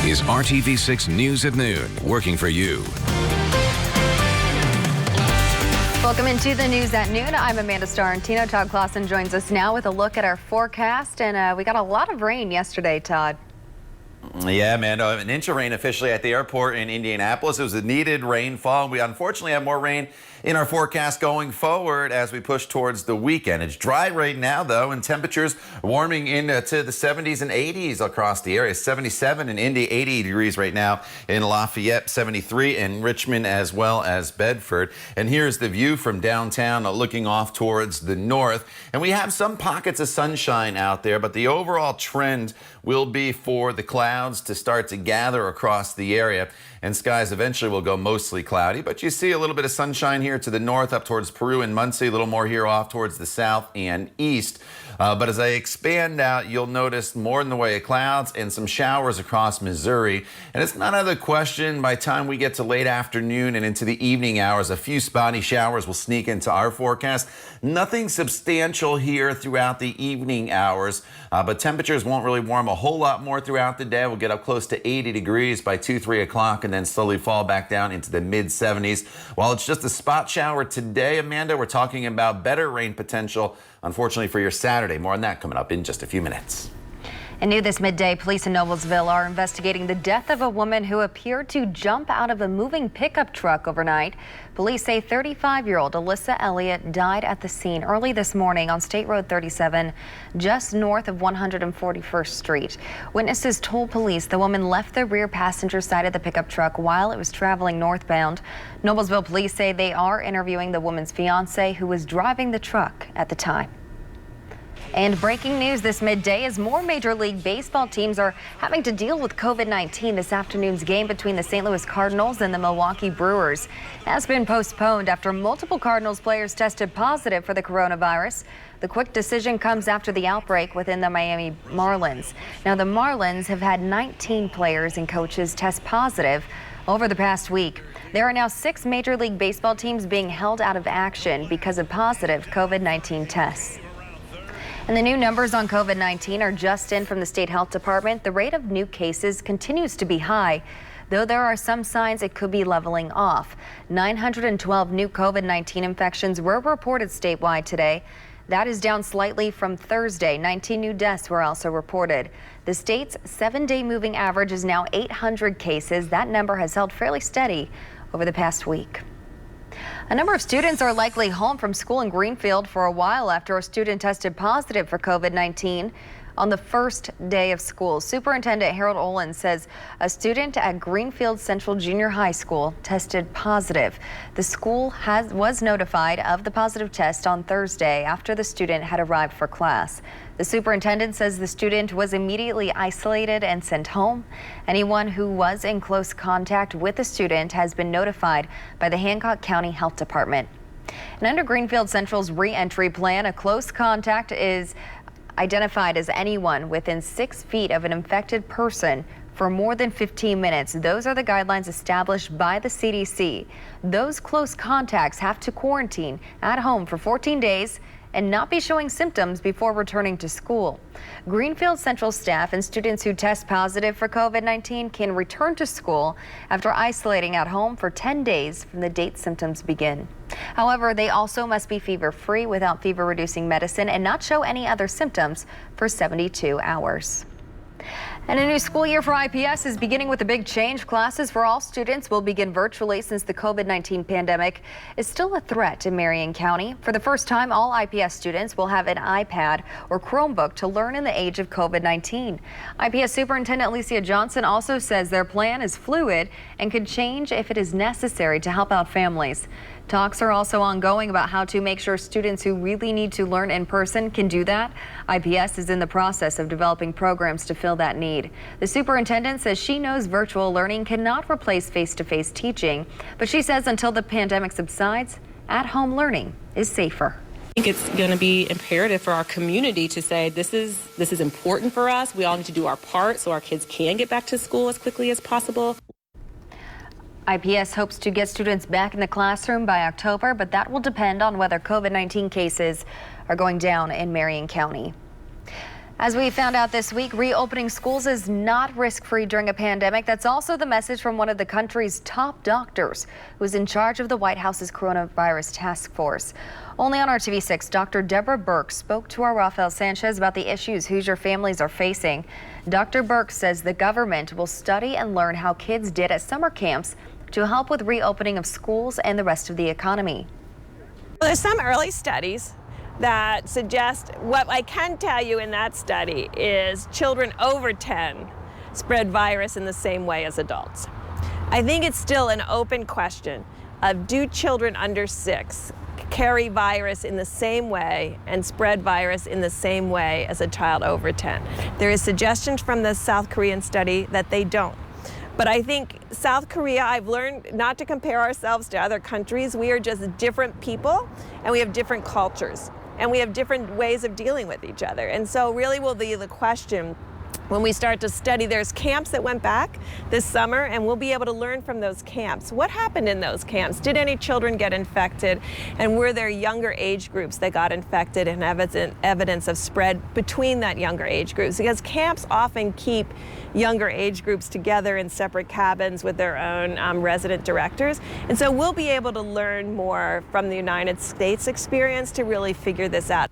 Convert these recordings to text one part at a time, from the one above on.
is RTV6 News at Noon, working for you. Welcome into the news at noon. I'm Amanda Starrentino. Todd Clausen joins us now with a look at our forecast, and we got a lot of rain yesterday, Todd. Yeah, Amanda, an inch of rain officially at the airport in Indianapolis. It was a needed rainfall. We unfortunately have more rain in our forecast going forward as we push towards the weekend. It's dry right now, though, and temperatures warming into the 70s and 80s across the area. 77 in Indy, 80 degrees right now in Lafayette, 73 in Richmond as well as Bedford. And here's the view from downtown looking off towards the north. And we have some pockets of sunshine out there, but the overall trend will be for the clouds to start to gather across the area, and skies eventually will go mostly cloudy. But you see a little bit of sunshine here to the north up towards Peru and Muncie, a little more here off towards the south and east. But as I expand out, you'll notice more in the way of clouds and some showers across Missouri. And it's not out of the question, by the time we get to late afternoon and into the evening hours, a few spotty showers will sneak into our forecast. Nothing substantial here throughout the evening hours, but temperatures won't really warm a whole lot more throughout the day. We'll get up close to 80 degrees by 2-3 o'clock and then slowly fall back down into the mid-70s. While it's just a spot shower today, Amanda, we're talking about better rain potential, unfortunately, for your Saturday. More on that coming up in just a few minutes. And new this midday, police in Noblesville are investigating the death of a woman who appeared to jump out of a moving pickup truck overnight. Police say 35-year-old Alyssa Elliott died at the scene early this morning on State Road 37, just north of 141st Street. Witnesses told police the woman left the rear passenger side of the pickup truck while it was traveling northbound. Noblesville police say they are interviewing the woman's fiance who was driving the truck at the time. And breaking news this midday as more Major League Baseball teams are having to deal with COVID-19. This afternoon's game between the St. Louis Cardinals and the Milwaukee Brewers has been postponed after multiple Cardinals players tested positive for the coronavirus. The quick decision comes after the outbreak within the Miami Marlins. Now, the Marlins have had 19 players and coaches test positive over the past week. There are now 6 Major League Baseball teams being held out of action because of positive COVID-19 tests. And the new numbers on COVID-19 are just in from the state health department. The rate of new cases continues to be high, though there are some signs it could be leveling off. 912 new COVID-19 infections were reported statewide today. That is down slightly from Thursday. 19 new deaths were also reported. The state's 7-day moving average is now 800 cases. That number has held fairly steady over the past week. A number of students are likely home from school in Greenfield for a while after a student tested positive for COVID-19 on the first day of school. Superintendent Harold Olin says a student at Greenfield Central Junior High School tested positive. The school was notified of the positive test on Thursday after the student had arrived for class. The superintendent says the student was immediately isolated and sent home. Anyone who was in close contact with the student has been notified by the Hancock County Health Department. And under Greenfield Central's re-entry plan, a close contact is identified as anyone within 6 feet of an infected person for more than 15 minutes. Those are the guidelines established by the CDC. Those close contacts have to quarantine at home for 14 days and not be showing symptoms before returning to school. Greenfield Central staff and students who test positive for COVID-19 can return to school after isolating at home for 10 days from the date symptoms begin. However, they also must be fever-free without fever-reducing medicine and not show any other symptoms for 72 hours. And a new school year for IPS is beginning with a big change. Classes for all students will begin virtually since the COVID-19 pandemic is still a threat in Marion County. For the first time, all IPS students will have an iPad or Chromebook to learn in the age of COVID-19. IPS Superintendent Alicia Johnson also says their plan is fluid and could change if it is necessary to help out families. Talks are also ongoing about how to make sure students who really need to learn in person can do that. IPS is in the process of developing programs to fill that need. The superintendent says she knows virtual learning cannot replace face-to-face teaching, but she says until the pandemic subsides, at-home learning is safer. I think it's going to be imperative for our community to say this is important for us. We all need to do our part so our kids can get back to school as quickly as possible. IPS hopes to get students back in the classroom by October, but that will depend on whether COVID-19 cases are going down in Marion County. As we found out this week, reopening schools is not risk-free during a pandemic. That's also the message from one of the country's top doctors, who's in charge of the White House's coronavirus task force. Only on RTV6, Dr. Deborah Burke spoke to our Rafael Sanchez about the issues Hoosier families are facing. Dr. Burke says the government will study and learn how kids did at summer camps to help with reopening of schools and the rest of the economy. Well, there's some early studies that suggest, what I can tell you in that study is children over 10 spread virus in the same way as adults. I think it's still an open question of, do children under 6 carry virus in the same way and spread virus in the same way as a child over 10? There is suggestions from the South Korean study that they don't. But I think South Korea, I've learned not to compare ourselves to other countries. We are just different people, and we have different cultures, and we have different ways of dealing with each other. And so really will be the question when we start to study. There's camps that went back this summer, and we'll be able to learn from those camps. What happened in those camps? Did any children get infected? And were there younger age groups that got infected, and evidence of spread between that younger age groups? Because camps often keep younger age groups together in separate cabins with their own resident directors. And so we'll be able to learn more from the United States experience to really figure this out.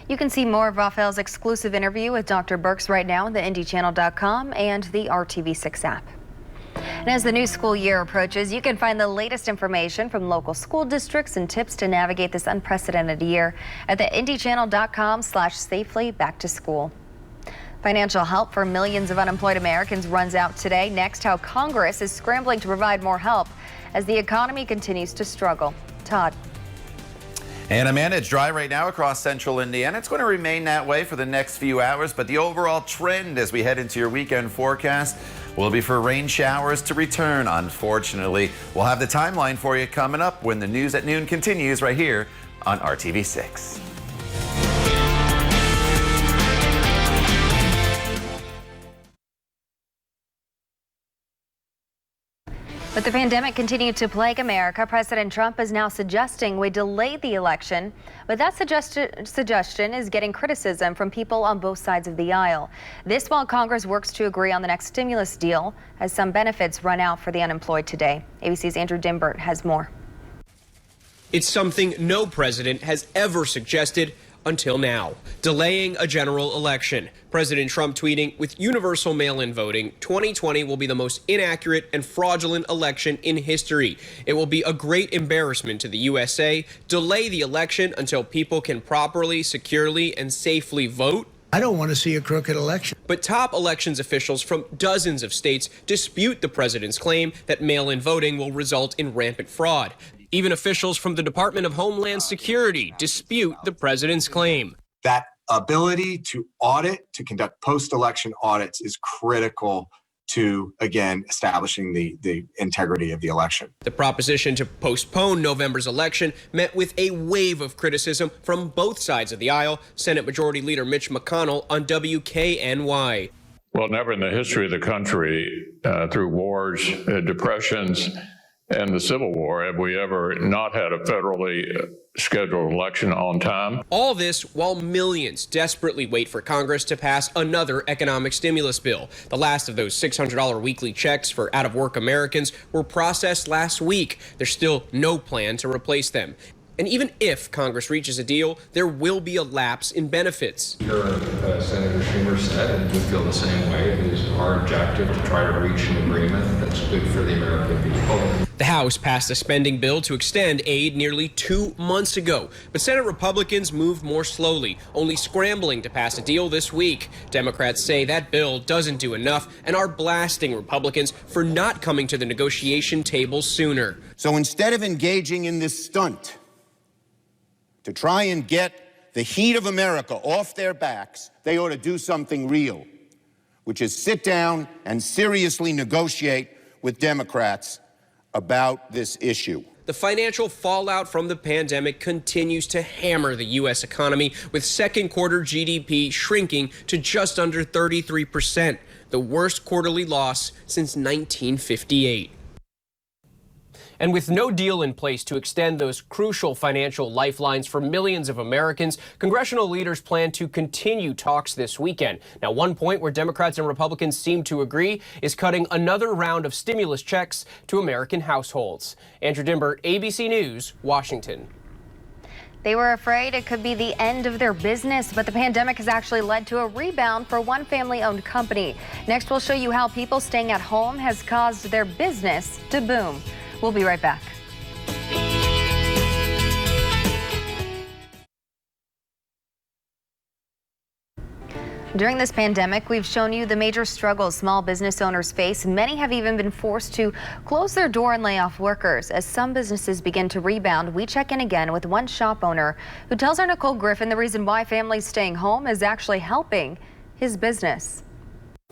You can see more of Rafael's exclusive interview with Dr. Burks right now on the IndyChannel.com and the RTV6 app. And as the new school year approaches, you can find the latest information from local school districts and tips to navigate this unprecedented year at the IndyChannel.com/safely back to school. Financial help for millions of unemployed Americans runs out today. Next, how Congress is scrambling to provide more help as the economy continues to struggle. Todd. And Amanda, it's dry right now across central Indiana. It's going to remain that way for the next few hours, but the overall trend as we head into your weekend forecast will be for rain showers to return, unfortunately. We'll have the timeline for you coming up when the news at noon continues right here on RTV6. But the pandemic continued to plague America. President Trump is now suggesting we delay the election, but that suggestion is getting criticism from people on both sides of the aisle. This while Congress works to agree on the next stimulus deal as some benefits run out for the unemployed today. ABC's Andrew Dimbert has more. It's something no president has ever suggested until now, delaying a general election. President Trump tweeting, with universal mail-in voting, 2020 will be the most inaccurate and fraudulent election in history. It will be a great embarrassment to the USA. Delay the election until people can properly, securely, and safely vote. I don't want to see a crooked election. But top elections officials from dozens of states dispute the president's claim that mail-in voting will result in rampant fraud. Even officials from the Department of Homeland Security dispute the president's claim. That ability to audit, to conduct post-election audits is critical to, again, establishing the integrity of the election. The proposition to postpone November's election met with a wave of criticism from both sides of the aisle. Senate Majority Leader Mitch McConnell on WKNY. Well, never in the history of the country, through wars, depressions, and the Civil War, have we ever not had a federally scheduled election on time. All this while millions desperately wait for Congress to pass another economic stimulus bill. The last of those $600 weekly checks for out-of-work Americans were processed last week. There's still no plan to replace them. And even if Congress reaches a deal, there will be a lapse in benefits. Senator Schumer said, and we feel the same way, it is our objective to try to reach an agreement that's good for the American people. The House passed a spending bill to extend aid nearly 2 months ago, but Senate Republicans moved more slowly, only scrambling to pass a deal this week. Democrats say that bill doesn't do enough and are blasting Republicans for not coming to the negotiation table sooner. So instead of engaging in this stunt to try and get the heat of America off their backs, they ought to do something real, which is sit down and seriously negotiate with Democrats about this issue. The financial fallout from the pandemic continues to hammer the U.S. economy, with second quarter GDP shrinking to just under 33%, the worst quarterly loss since 1958. And with no deal in place to extend those crucial financial lifelines for millions of Americans, congressional leaders plan to continue talks this weekend. Now, one point where Democrats and Republicans seem to agree is cutting another round of stimulus checks to American households. Andrew Dimbert, ABC News, Washington. They were afraid it could be the end of their business, but the pandemic has actually led to a rebound for one family-owned company. Next, we'll show you how people staying at home has caused their business to boom. We'll be right back. During this pandemic, we've shown you the major struggles small business owners face. Many have even been forced to close their door and lay off workers. As some businesses begin to rebound, we check in again with one shop owner who tells our Nicole Griffin the reason why families staying home is actually helping his business.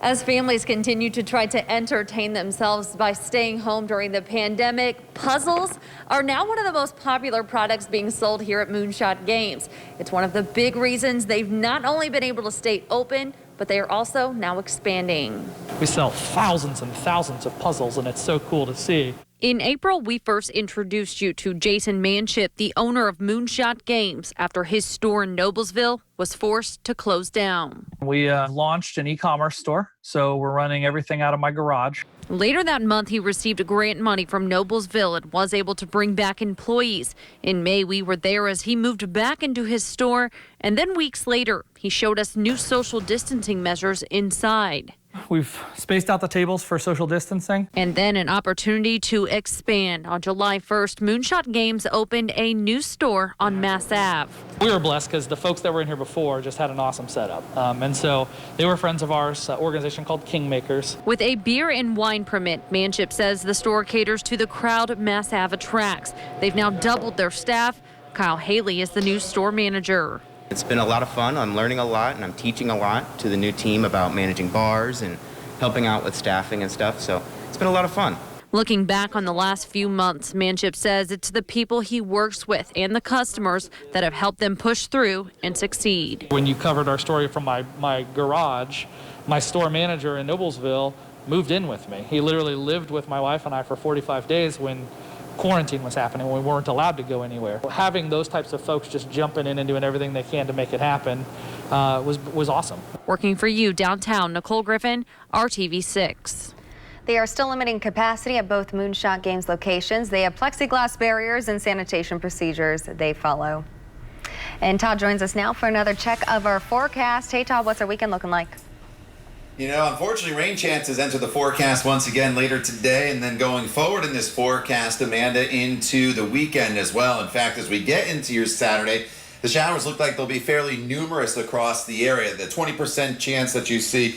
As families continue to try to entertain themselves by staying home during the pandemic, puzzles are now one of the most popular products being sold here at Moonshot Games. It's one of the big reasons they've not only been able to stay open, but they are also now expanding. We sell thousands and thousands of puzzles, and it's so cool to see. In April, we first introduced you to Jason Manship, the owner of Moonshot Games, after his store in Noblesville was forced to close down. We launched an e-commerce store, so we're running everything out of my garage. Later that month, he received grant money from Noblesville and was able to bring back employees. In May, we were there as he moved back into his store, and then weeks later, he showed us new social distancing measures inside. We've spaced out the tables for social distancing. And then an opportunity to expand. On July 1st, Moonshot Games opened a new store on Mass Ave. We were blessed because the folks that were in here before just had an awesome setup. And so they were friends of ours, an organization called Kingmakers. With a beer and wine permit, Manship says the store caters to the crowd Mass Ave attracts. They've now doubled their staff. Kyle Haley is the new store manager. It's been a lot of fun. I'm learning a lot, and I'm teaching a lot to the new team about managing bars and helping out with staffing and stuff. So it's been a lot of fun. Looking back on the last few months, Manship says it's the people he works with and the customers that have helped them push through and succeed. When you covered our story from my garage, my store manager in Noblesville moved in with me. He literally lived with my wife and I for 45 days when quarantine was happening, when we weren't allowed to go anywhere. Having those types of folks just jumping in and doing everything they can to make it happen was awesome. Working for you downtown, Nicole Griffin, RTV6. They are still limiting capacity at both Moonshot Games locations. They have plexiglass barriers and sanitation procedures they follow. And Todd joins us now for another check of our forecast. Hey, Todd, what's our weekend looking like? You know, unfortunately, rain chances enter the forecast once again later today, and then going forward in this forecast, Amanda, into the weekend as well. In fact, as we get into your Saturday, the showers look like they'll be fairly numerous across the area. The 20% chance that you see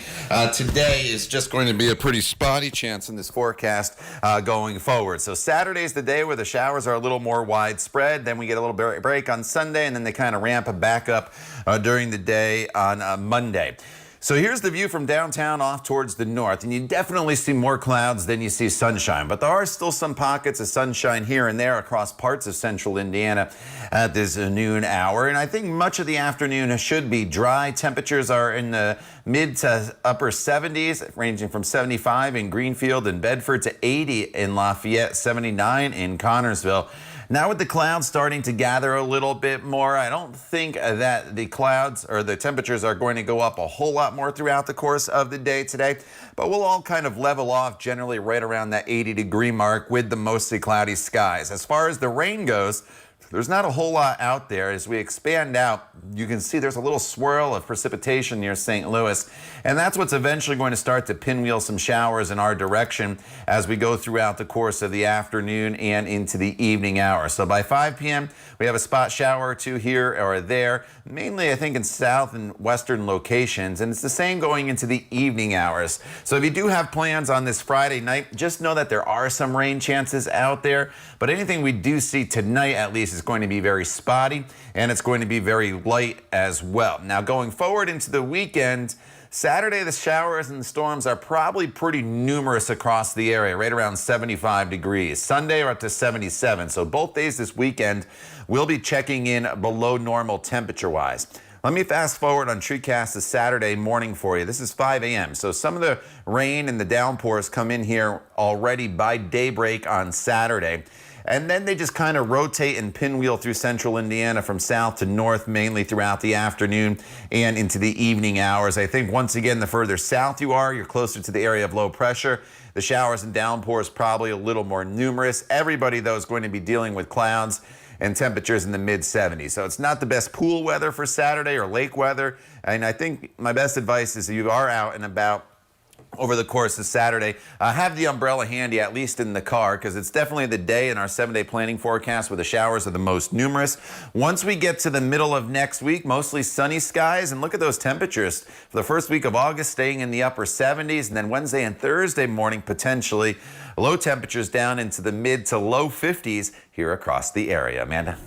today is just going to be a pretty spotty chance in this forecast going forward. So Saturday's the day where the showers are a little more widespread. Then we get a little break on Sunday, and then they kind of ramp back up during the day on Monday. So here's the view from downtown off towards the north, and you definitely see more clouds than you see sunshine, but there are still some pockets of sunshine here and there across parts of central Indiana at this noon hour, and I think much of the afternoon should be dry. Temperatures are in the mid to upper 70s, ranging from 75 in Greenfield and Bedford to 80 in Lafayette, 79 in Connorsville. Now with the clouds starting to gather a little bit more, I don't think that the clouds or the temperatures are going to go up a whole lot more throughout the course of the day today, but we'll all kind of level off generally right around that 80-degree mark with the mostly cloudy skies. As far as the rain goes, there's not a whole lot out there. As we expand out, you can see there's a little swirl of precipitation near St. Louis, and that's what's eventually going to start to pinwheel some showers in our direction as we go throughout the course of the afternoon and into the evening hours. So by 5 p.m., we have a spot shower or two here or there, mainly I think in south and western locations, and it's the same going into the evening hours. So if you do have plans on this Friday night, just know that there are some rain chances out there, but anything we do see tonight at least is going to be very spotty, and it's going to be very light as well. Now going forward into the weekend, Saturday, the showers and the storms are probably pretty numerous across the area, right around 75 degrees. Sunday, we're up to 77. So both days this weekend, we'll be checking in below normal temperature-wise. Let me fast forward on TreeCast this Saturday morning for you. This is 5 a.m. So some of the rain and the downpours come in here already by daybreak on Saturday. And then they just kind of rotate and pinwheel through central Indiana from south to north, mainly throughout the afternoon and into the evening hours. I think once again, the further south you are, you're closer to the area of low pressure. The showers and downpours probably a little more numerous. Everybody, though, is going to be dealing with clouds and temperatures in the mid-70s. So it's not the best pool weather for Saturday or lake weather. And I think my best advice is if you are out and about over the course of Saturday, have the umbrella handy, at least in the car, because it's definitely the day in our 7-day planning forecast where the showers are the most numerous. Once we get to the middle of next week, mostly sunny skies, and look at those temperatures for the first week of August staying in the upper 70s, and then Wednesday and Thursday morning potentially low temperatures down into the mid to low 50s here across the area. Amanda?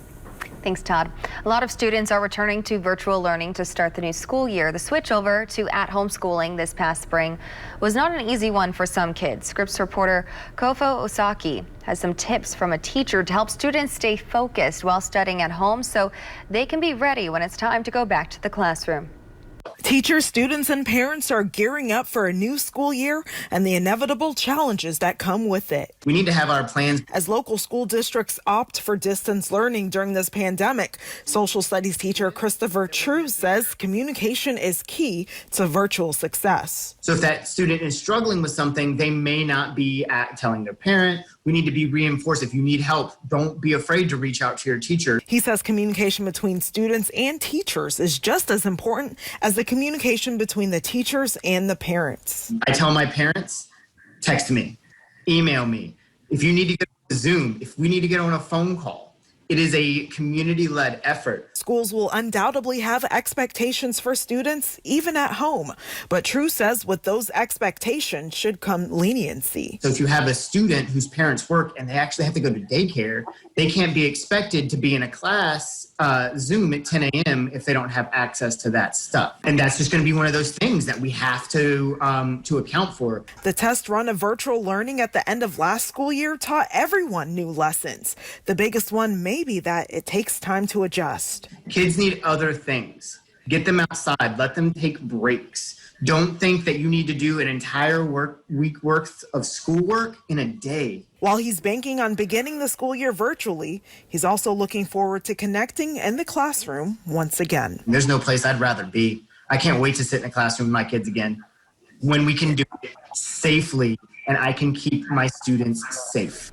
Thanks, Todd. A lot of students are returning to virtual learning to start the new school year. The switch over to at-home schooling this past spring was not an easy one for some kids. Scripps reporter Kofo Osaki has some tips from a teacher to help students stay focused while studying at home so they can be ready when it's time to go back to the classroom. Teachers, students, and parents are gearing up for a new school year and the inevitable challenges that come with it. We need to have our plans. As local school districts opt for distance learning during this pandemic, social studies teacher Christopher True says communication is key to virtual success. So if that student is struggling with something, they may not be telling their parent. We need to be reinforced. If you need help, don't be afraid to reach out to your teacher. He says communication between students and teachers is just as important as the communication between the teachers and the parents. I tell my parents, text me, email me. If you need to get on Zoom, if we need to get on a phone call, it is a community-led effort. Schools will undoubtedly have expectations for students, even at home. But True says with those expectations should come leniency. So if you have a student whose parents work and they actually have to go to daycare, they can't be expected to be in a class Zoom at 10 a.m. if they don't have access to that stuff. And that's just going to be one of those things that we have to account for. The test run of virtual learning at the end of last school year taught everyone new lessons. The biggest one may be that it takes time to adjust. Kids need other things. Get them outside. Let them take breaks. Don't think that you need to do an entire week worth of schoolwork in a day. While he's banking on beginning the school year virtually, he's also looking forward to connecting in the classroom once again. There's no place I'd rather be. I can't wait to sit in a classroom with my kids again when we can do it safely and I can keep my students safe.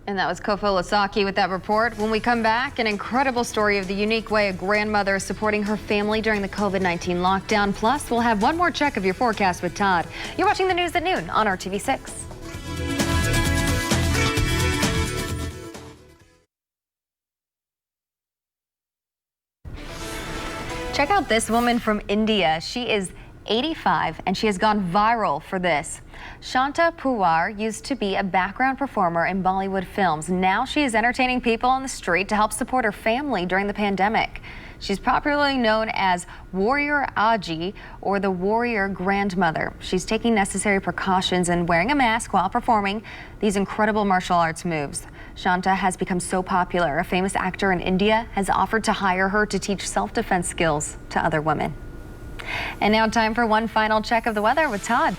And that was Kofo Osaki with that report. When we come back, an incredible story of the unique way a grandmother is supporting her family during the COVID-19 lockdown. Plus, we'll have one more check of your forecast with Todd. You're watching the news at noon on RTV6. Check out this woman from India. She is 85 and she has gone viral for this. Shanta Pawar used to be a background performer in Bollywood films. Now she is entertaining people on the street to help support her family during the pandemic. She's popularly known as Warrior Aji or the Warrior Grandmother. She's taking necessary precautions and wearing a mask while performing these incredible martial arts moves. Shanta has become so popular, a famous actor in India has offered to hire her to teach self-defense skills to other women. And now time for one final check of the weather with Todd.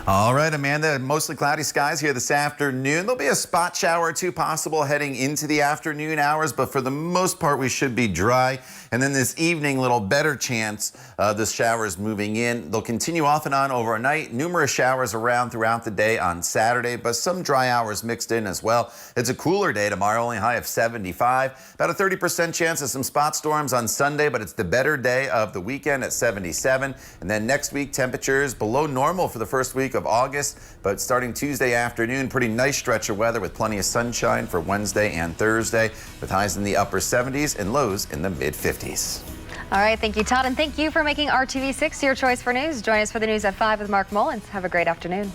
All right, Amanda, mostly cloudy skies here this afternoon. There'll be a spot shower or two possible heading into the afternoon hours, but for the most part, we should be dry. And then this evening, a little better chance the showers moving in. They'll continue off and on overnight. Numerous showers around throughout the day on Saturday, but some dry hours mixed in as well. It's a cooler day tomorrow, only a high of 75. About a 30% chance of some spot storms on Sunday, but it's the better day of the weekend at 77. And then next week, temperatures below normal for the first week of August, but starting Tuesday afternoon, pretty nice stretch of weather with plenty of sunshine for Wednesday and Thursday, with highs in the upper 70s and lows in the mid 50s. All right, thank you, Todd, and thank you for making RTV6 your choice for news. Join us for the news at 5 with Mark Mullins. Have a great afternoon.